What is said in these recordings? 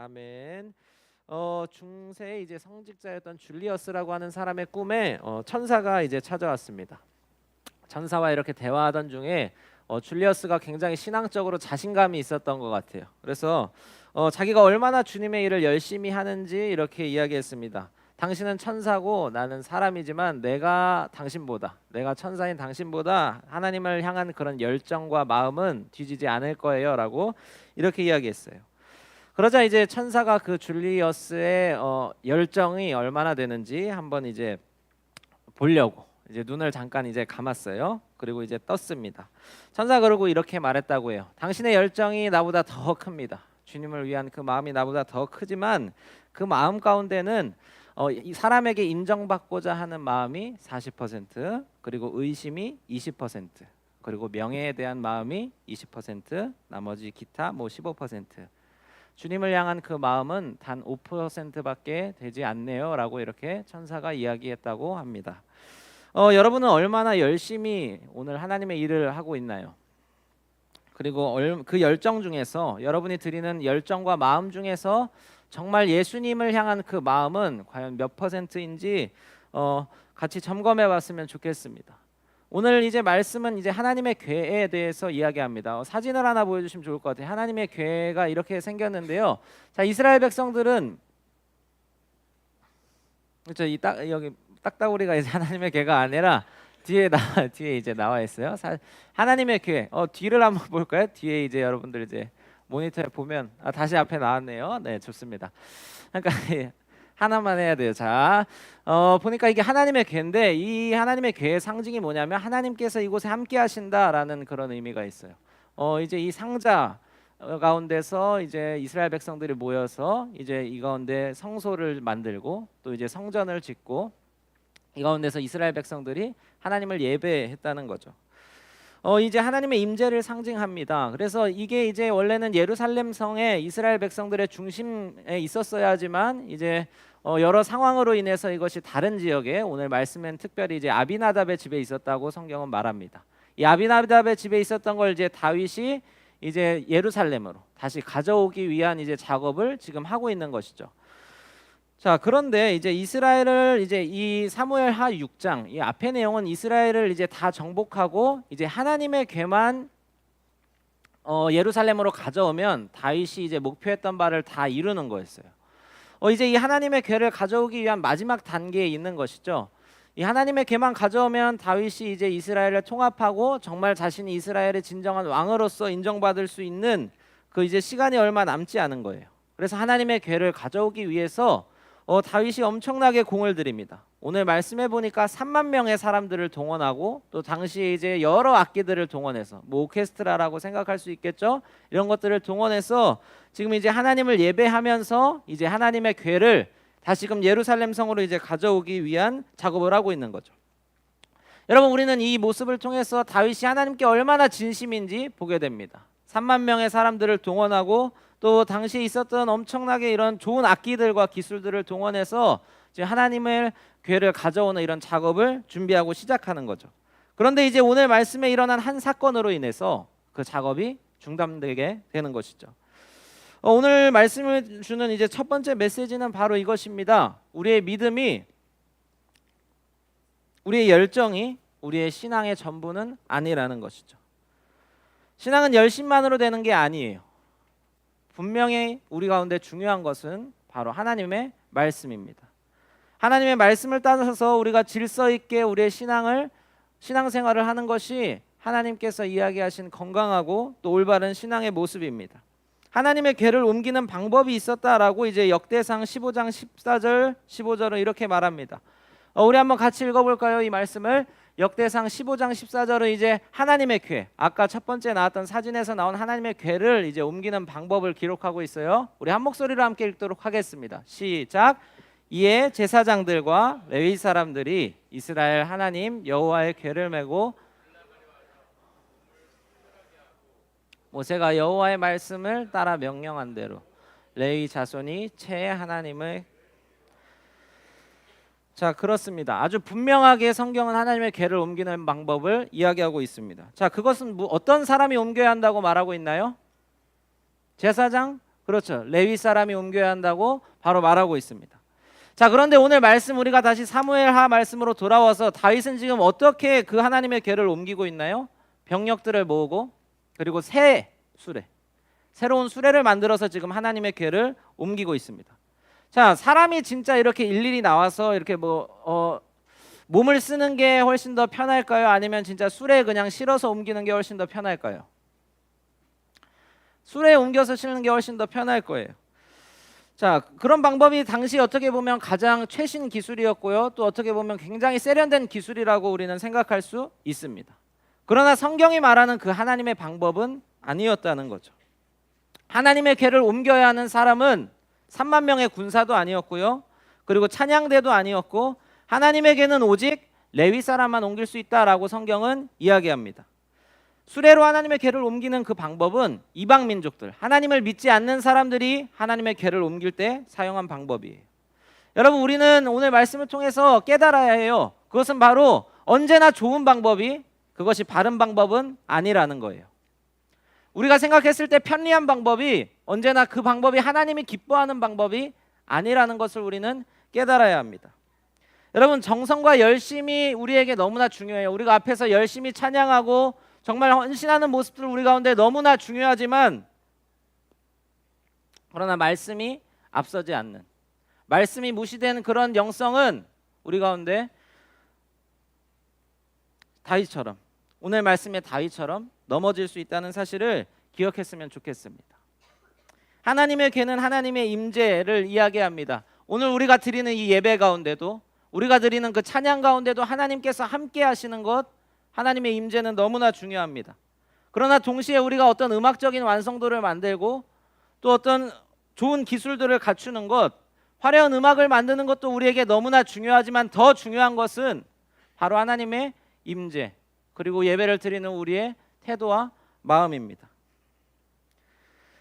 아멘. 중세 이제 성직자였던 줄리어스라고 하는 사람의 꿈에 천사가 이제 찾아왔습니다. 천사와 이렇게 대화하던 중에 줄리어스가 굉장히 신앙적으로 자신감이 있었던 것 같아요. 그래서 자기가 얼마나 주님의 일을 열심히 하는지 이렇게 이야기했습니다. 당신은 천사고 나는 사람이지만 내가 천사인 당신보다 하나님을 향한 그런 열정과 마음은 뒤지지 않을 거예요라고 이렇게 이야기했어요. 그러자 이제 천사가 그 줄리어스의 열정이 얼마나 되는지 한번 이제 보려고 이제 눈을 잠깐 이제 감았어요. 그리고 이제 떴습니다. 천사 그러고 이렇게 말했다고 해요. 당신의 열정이 나보다 더 큽니다. 주님을 위한 그 마음이 나보다 더 크지만 그 마음 가운데는 이 사람에게 인정받고자 하는 마음이 40%, 그리고 의심이 20%, 그리고 명예에 대한 마음이 20%, 나머지 기타 15%. 주님을 향한 그 마음은 단 5%밖에 되지 않네요라고 이렇게 천사가 이야기했다고 합니다. 여러분은 얼마나 열심히 오늘 하나님의 일을 하고 있나요? 그리고 그 열정 중에서 여러분이 드리는 열정과 마음 중에서 정말 예수님을 향한 그 마음은 과연 몇 %인지 같이 점검해 봤으면 좋겠습니다. 오늘 이제 말씀은 이제 하나님의 궤에 대해서 이야기합니다. 사진을 하나 보여주시면 좋을 것 같아요. 하나님의 궤가 이렇게 생겼는데요. 자, 이스라엘 백성들은 그렇죠. 여기 딱따구리가 이제 하나님의 궤가 아니라 뒤에 이제 나와 있어요. 하나님의 궤. 뒤를 한번 볼까요? 뒤에 이제 여러분들 이제 모니터에 보면 다시 앞에 나왔네요. 네, 좋습니다. 그러니까 하나만 해야 돼요. 자, 보니까 이게 하나님의 궤인데 이 하나님의 궤의 상징이 뭐냐면 하나님께서 이곳에 함께 하신다라는 그런 의미가 있어요. 이제 이 상자 가운데서 이제 이스라엘 백성들이 모여서 이제 이 가운데 성소를 만들고 또 이제 성전을 짓고 이 가운데서 이스라엘 백성들이 하나님을 예배했다는 거죠. 이제 하나님의 임재를 상징합니다. 그래서 이게 이제 원래는 예루살렘 성에 이스라엘 백성들의 중심에 있었어야지만 이제 여러 상황으로 인해서 이것이 다른 지역에 오늘 말씀엔 특별히 이제 아비나답의 집에 있었다고 성경은 말합니다. 이 아비나답의 집에 있었던 걸 이제 다윗이 이제 예루살렘으로 다시 가져오기 위한 이제 작업을 지금 하고 있는 것이죠. 자, 그런데 이제 이스라엘을 이제 이 사무엘하 6장 이 앞의 내용은 이스라엘을 이제 다 정복하고 이제 하나님의 궤만 예루살렘으로 가져오면 다윗이 이제 목표했던 바를 다 이루는 거였어요. 이제 이 하나님의 궤를 가져오기 위한 마지막 단계에 있는 것이죠. 이 하나님의 궤만 가져오면 다윗이 이제 이스라엘을 통합하고 정말 자신이 이스라엘의 진정한 왕으로서 인정받을 수 있는 그 이제 시간이 얼마 남지 않은 거예요. 그래서 하나님의 궤를 가져오기 위해서 다윗이 엄청나게 공을 들입니다. 오늘 말씀해 보니까 3만 명의 사람들을 동원하고 또 당시에 이제 여러 악기들을 동원해서 뭐 오케스트라라고 생각할 수 있겠죠. 이런 것들을 동원해서 지금 이제 하나님을 예배하면서 이제 하나님의 궤를 다시금 예루살렘 성으로 이제 가져오기 위한 작업을 하고 있는 거죠. 여러분, 우리는 이 모습을 통해서 다윗이 하나님께 얼마나 진심인지 보게 됩니다. 3만 명의 사람들을 동원하고 또 당시에 있었던 엄청나게 이런 좋은 악기들과 기술들을 동원해서 이제 하나님의 궤를 가져오는 이런 작업을 준비하고 시작하는 거죠. 그런데 이제 오늘 말씀에 일어난 한 사건으로 인해서 그 작업이 중단되게 되는 것이죠. 오늘 말씀을 주는 이제 첫 번째 메시지는 바로 이것입니다. 우리의 믿음이, 우리의 열정이 우리의 신앙의 전부는 아니라는 것이죠. 신앙은 열심만으로 되는 게 아니에요. 분명히 우리 가운데 중요한 것은 바로 하나님의 말씀입니다. 하나님의 말씀을 따라서 우리가 질서 있게 우리의 신앙생활을 하는 것이 하나님께서 이야기하신 건강하고 또 올바른 신앙의 모습입니다. 하나님의 궤를 옮기는 방법이 있었다라고 이제 역대상 15장 14절 15절은 이렇게 말합니다. 우리 한번 같이 읽어볼까요? 이 말씀을. 역대상 15장 14절은 이제 하나님의 궤, 아까 첫 번째 나왔던 사진에서 나온 하나님의 궤를 이제 옮기는 방법을 기록하고 있어요. 우리 한 목소리로 함께 읽도록 하겠습니다. 시작. 이에 제사장들과 레위 사람들이 이스라엘 하나님 여호와의 궤를 메고 모세가 여호와의 말씀을 따라 명령한 대로 레위 자손이 채 하나님의 자, 그렇습니다. 아주 분명하게 성경은 하나님의 궤를 옮기는 방법을 이야기하고 있습니다. 자, 그것은 어떤 사람이 옮겨야 한다고 말하고 있나요? 제사장, 그렇죠. 레위 사람이 옮겨야 한다고 바로 말하고 있습니다. 자, 그런데 오늘 말씀 우리가 다시 사무엘하 말씀으로 돌아와서 다윗은 지금 어떻게 그 하나님의 궤를 옮기고 있나요? 병력들을 모으고 그리고 새 수레, 새로운 수레를 만들어서 지금 하나님의 궤를 옮기고 있습니다. 자, 사람이 진짜 이렇게 일일이 나와서 이렇게 몸을 쓰는 게 훨씬 더 편할까요? 아니면 진짜 수레에 그냥 실어서 옮기는 게 훨씬 더 편할까요? 수레에 옮겨서 실는 게 훨씬 더 편할 거예요. 자, 그런 방법이 당시 어떻게 보면 가장 최신 기술이었고요. 또 어떻게 보면 굉장히 세련된 기술이라고 우리는 생각할 수 있습니다. 그러나 성경이 말하는 그 하나님의 방법은 아니었다는 거죠. 하나님의 궤를 옮겨야 하는 사람은 3만 명의 군사도 아니었고요. 그리고 찬양대도 아니었고 하나님의 궤는 오직 레위 사람만 옮길 수 있다라고 성경은 이야기합니다. 수레로 하나님의 궤를 옮기는 그 방법은 이방 민족들, 하나님을 믿지 않는 사람들이 하나님의 궤를 옮길 때 사용한 방법이에요. 여러분, 우리는 오늘 말씀을 통해서 깨달아야 해요. 그것은 바로 언제나 좋은 방법이 그것이 바른 방법은 아니라는 거예요. 우리가 생각했을 때 편리한 방법이 언제나 그 방법이 하나님이 기뻐하는 방법이 아니라는 것을 우리는 깨달아야 합니다. 여러분, 정성과 열심이 우리에게 너무나 중요해요. 우리가 앞에서 열심히 찬양하고 정말 헌신하는 모습들 우리 가운데 너무나 중요하지만, 그러나 말씀이 앞서지 않는, 말씀이 무시되는 그런 영성은 우리 가운데 다윗처럼, 오늘 말씀의 다윗처럼 넘어질 수 있다는 사실을 기억했으면 좋겠습니다. 하나님의 궤는 하나님의 임재를 이야기합니다. 오늘 우리가 드리는 이 예배 가운데도, 우리가 드리는 그 찬양 가운데도 하나님께서 함께 하시는 것, 하나님의 임재는 너무나 중요합니다. 그러나 동시에 우리가 어떤 음악적인 완성도를 만들고 또 어떤 좋은 기술들을 갖추는 것, 화려한 음악을 만드는 것도 우리에게 너무나 중요하지만 더 중요한 것은 바로 하나님의 임재, 그리고 예배를 드리는 우리의 태도와 마음입니다.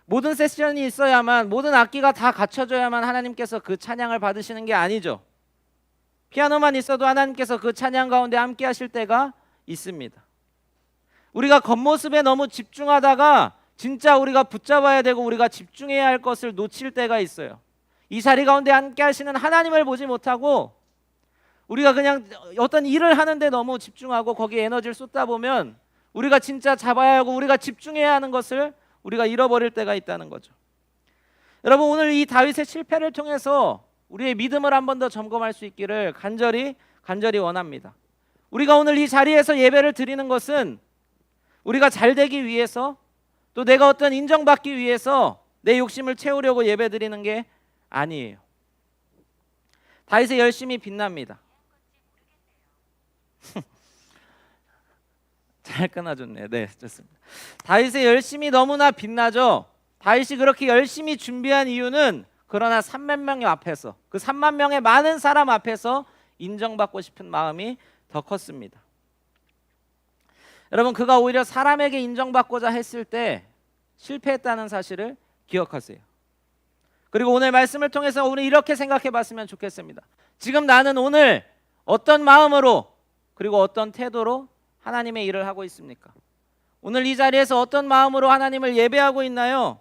모든 세션이 있어야만, 모든 악기가 다 갖춰져야만 하나님께서 그 찬양을 받으시는 게 아니죠. 피아노만 있어도 하나님께서 그 찬양 가운데 함께 하실 때가 있습니다. 우리가 겉모습에 너무 집중하다가 진짜 우리가 붙잡아야 되고 우리가 집중해야 할 것을 놓칠 때가 있어요. 이 자리 가운데 함께 하시는 하나님을 보지 못하고 우리가 그냥 어떤 일을 하는데 너무 집중하고 거기에 에너지를 쏟다 보면 우리가 진짜 잡아야 하고 우리가 집중해야 하는 것을 우리가 잃어버릴 때가 있다는 거죠. 여러분, 오늘 이 다윗의 실패를 통해서 우리의 믿음을 한 번 더 점검할 수 있기를 간절히 원합니다. 우리가 오늘 이 자리에서 예배를 드리는 것은 우리가 잘 되기 위해서, 또 내가 어떤 인정받기 위해서 내 욕심을 채우려고 예배 드리는 게 아니에요. 다윗의 열심이 빛납니다. 잘 끊어줬네요. 네, 좋습니다. 다윗의 열심이 너무나 빛나죠. 다윗이 그렇게 열심히 준비한 이유는 그러나 3만 명 앞에서, 그 3만 명의 많은 사람 앞에서 인정받고 싶은 마음이 더 컸습니다. 여러분, 그가 오히려 사람에게 인정받고자 했을 때 실패했다는 사실을 기억하세요. 그리고 오늘 말씀을 통해서 우리 이렇게 생각해 봤으면 좋겠습니다. 지금 나는 오늘 어떤 마음으로 그리고 어떤 태도로 하나님의 일을 하고 있습니까? 오늘 이 자리에서 어떤 마음으로 하나님을 예배하고 있나요?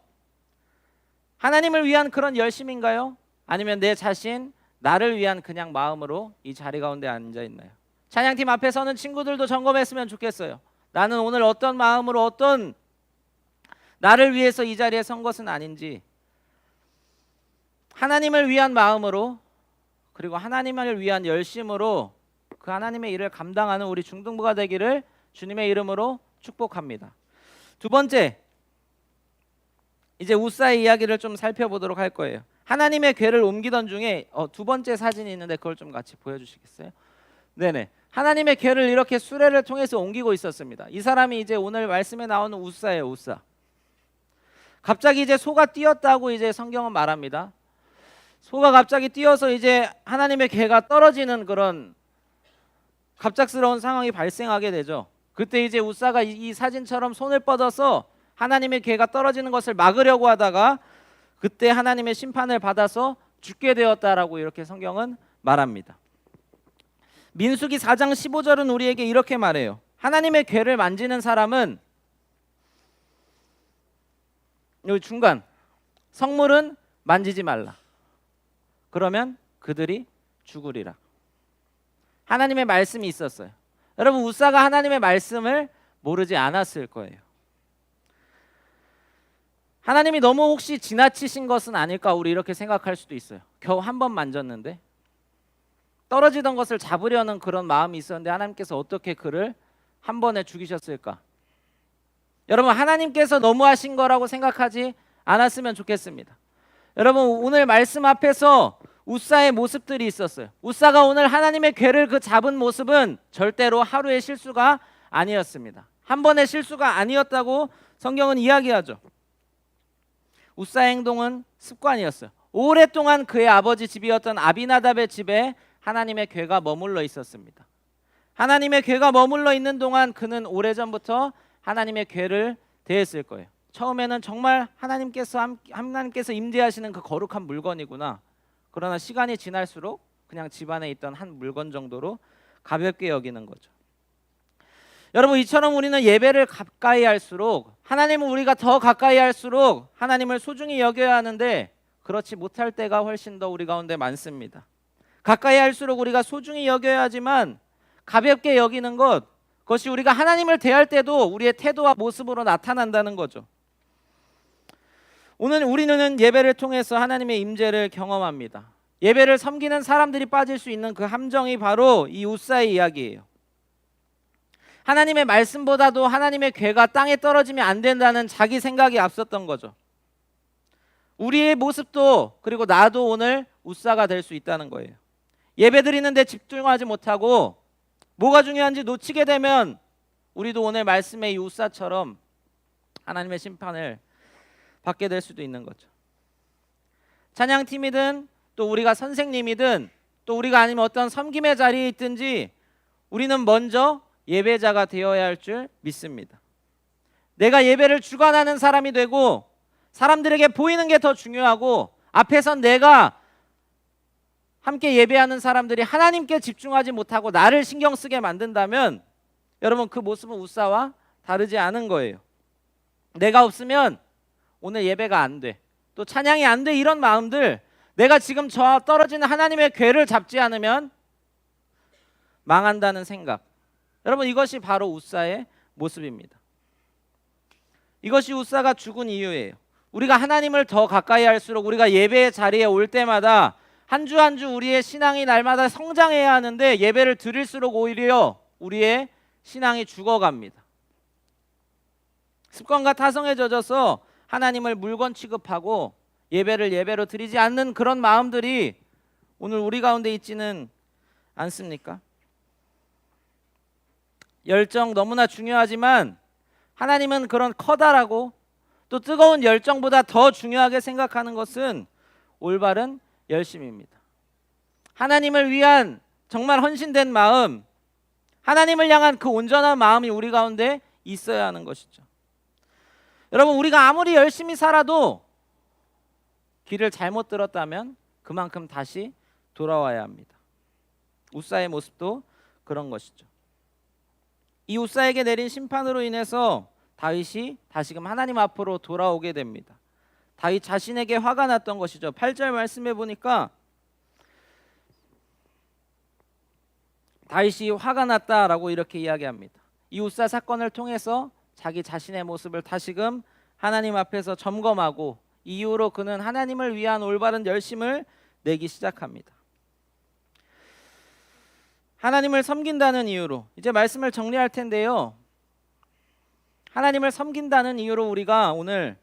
하나님을 위한 그런 열심인가요? 아니면 내 자신, 나를 위한 그냥 마음으로 이 자리 가운데 앉아 있나요? 찬양팀 앞에 서는 친구들도 점검했으면 좋겠어요. 나는 오늘 어떤 마음으로, 어떤 나를 위해서 이 자리에 선 것은 아닌지, 하나님을 위한 마음으로 그리고 하나님을 위한 열심으로 그 하나님의 일을 감당하는 우리 중등부가 되기를 주님의 이름으로 축복합니다. 두 번째, 이제 우사의 이야기를 좀 살펴보도록 할 거예요. 하나님의 궤를 옮기던 중에 두 번째 사진이 있는데 그걸 좀 같이 보여주시겠어요? 네네. 하나님의 궤를 이렇게 수레를 통해서 옮기고 있었습니다. 이 사람이 이제 오늘 말씀에 나오는 우사예요. 우사. 갑자기 이제 소가 뛰었다고 이제 성경은 말합니다. 소가 갑자기 뛰어서 이제 하나님의 궤가 떨어지는 그런 갑작스러운 상황이 발생하게 되죠. 그때 이제 우사가 이 사진처럼 손을 뻗어서 하나님의 궤가 떨어지는 것을 막으려고 하다가 그때 하나님의 심판을 받아서 죽게 되었다라고 이렇게 성경은 말합니다. 민수기 4장 15절은 우리에게 이렇게 말해요. 하나님의 궤를 만지는 사람은 여기 중간 성물은 만지지 말라. 그러면 그들이 죽으리라. 하나님의 말씀이 있었어요. 여러분, 우사가 하나님의 말씀을 모르지 않았을 거예요. 하나님이 너무 혹시 지나치신 것은 아닐까, 우리 이렇게 생각할 수도 있어요. 겨우 한 번 만졌는데, 떨어지던 것을 잡으려는 그런 마음이 있었는데 하나님께서 어떻게 그를 한 번에 죽이셨을까? 여러분, 하나님께서 너무하신 거라고 생각하지 않았으면 좋겠습니다. 여러분, 오늘 말씀 앞에서 우사의 모습들이 있었어요. 우사가 오늘 하나님의 궤를 그 잡은 모습은 절대로 하루의 실수가 아니었습니다. 한 번의 실수가 아니었다고 성경은 이야기하죠. 우사의 행동은 습관이었어요. 오랫동안 그의 아버지 집이었던 아비나답의 집에 하나님의 궤가 머물러 있었습니다. 하나님의 궤가 머물러 있는 동안 그는 오래전부터 하나님의 궤를 대했을 거예요. 처음에는 정말 하나님께서 임재하시는 그 거룩한 물건이구나. 그러나 시간이 지날수록 그냥 집안에 있던 한 물건 정도로 가볍게 여기는 거죠. 여러분, 이처럼 우리는 예배를 가까이 할수록, 하나님은 우리가 더 가까이 할수록 하나님을 소중히 여겨야 하는데 그렇지 못할 때가 훨씬 더 우리 가운데 많습니다. 가까이 할수록 우리가 소중히 여겨야 하지만 가볍게 여기는 그것이 우리가 하나님을 대할 때도 우리의 태도와 모습으로 나타난다는 거죠. 오늘 우리는 예배를 통해서 하나님의 임재를 경험합니다. 예배를 섬기는 사람들이 빠질 수 있는 그 함정이 바로 이 우사의 이야기예요. 하나님의 말씀보다도 하나님의 궤가 땅에 떨어지면 안 된다는 자기 생각이 앞섰던 거죠. 우리의 모습도, 그리고 나도 오늘 우사가 될 수 있다는 거예요. 예배 드리는데 집중하지 못하고 뭐가 중요한지 놓치게 되면 우리도 오늘 말씀의 이 우사처럼 하나님의 심판을 받게 될 수도 있는 거죠. 찬양팀이든 또 우리가 선생님이든 또 우리가 아니면 어떤 섬김의 자리에 있든지 우리는 먼저 예배자가 되어야 할 줄 믿습니다. 내가 예배를 주관하는 사람이 되고 사람들에게 보이는 게 더 중요하고 앞에선 내가 함께 예배하는 사람들이 하나님께 집중하지 못하고 나를 신경 쓰게 만든다면 여러분, 그 모습은 우사와 다르지 않은 거예요. 내가 없으면 오늘 예배가 안 돼, 또 찬양이 안 돼, 이런 마음들, 내가 지금 저 떨어지는 하나님의 궤를 잡지 않으면 망한다는 생각, 여러분, 이것이 바로 우사의 모습입니다. 이것이 우사가 죽은 이유예요. 우리가 하나님을 더 가까이 할수록 우리가 예배의 자리에 올 때마다 한 주 한 주 우리의 신앙이 날마다 성장해야 하는데 예배를 드릴수록 오히려 우리의 신앙이 죽어갑니다. 습관과 타성에 젖어서 하나님을 물건 취급하고 예배를 예배로 드리지 않는 그런 마음들이 오늘 우리 가운데 있지는 않습니까? 열정 너무나 중요하지만 하나님은 그런 커다라고 또 뜨거운 열정보다 더 중요하게 생각하는 것은 올바른 열심입니다. 하나님을 위한 정말 헌신된 마음, 하나님을 향한 그 온전한 마음이 우리 가운데 있어야 하는 것이죠. 여러분, 우리가 아무리 열심히 살아도 길을 잘못 들었다면 그만큼 다시 돌아와야 합니다. 우사의 모습도 그런 것이죠. 이 우사에게 내린 심판으로 인해서 다윗이 다시금 하나님 앞으로 돌아오게 됩니다. 다윗 자신에게 화가 났던 것이죠. 8절 말씀해 보니까 다윗이 화가 났다라고 이렇게 이야기합니다. 이 우사 사건을 통해서 자기 자신의 모습을 다시금 하나님 앞에서 점검하고 이후로 그는 하나님을 위한 올바른 열심을 내기 시작합니다. 하나님을 섬긴다는 이유로 이제 말씀을 정리할 텐데요. 하나님을 섬긴다는 이유로 우리가 오늘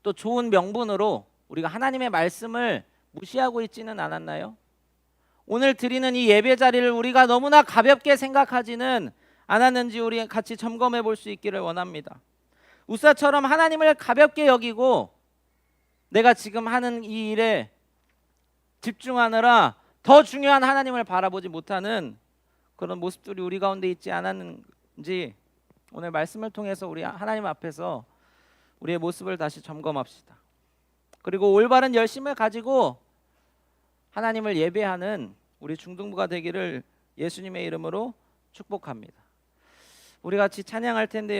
또 좋은 명분으로 우리가 하나님의 말씀을 무시하고 있지는 않았나요? 오늘 드리는 이 예배 자리를 우리가 너무나 가볍게 생각하지는 않았는지 우리 같이 점검해 볼 수 있기를 원합니다. 우사처럼 하나님을 가볍게 여기고 내가 지금 하는 이 일에 집중하느라 더 중요한 하나님을 바라보지 못하는 그런 모습들이 우리 가운데 있지 않았는지 오늘 말씀을 통해서 우리 하나님 앞에서 우리의 모습을 다시 점검합시다. 그리고 올바른 열심을 가지고 하나님을 예배하는 우리 중등부가 되기를 예수님의 이름으로 축복합니다. 우리 같이 찬양할 텐데요.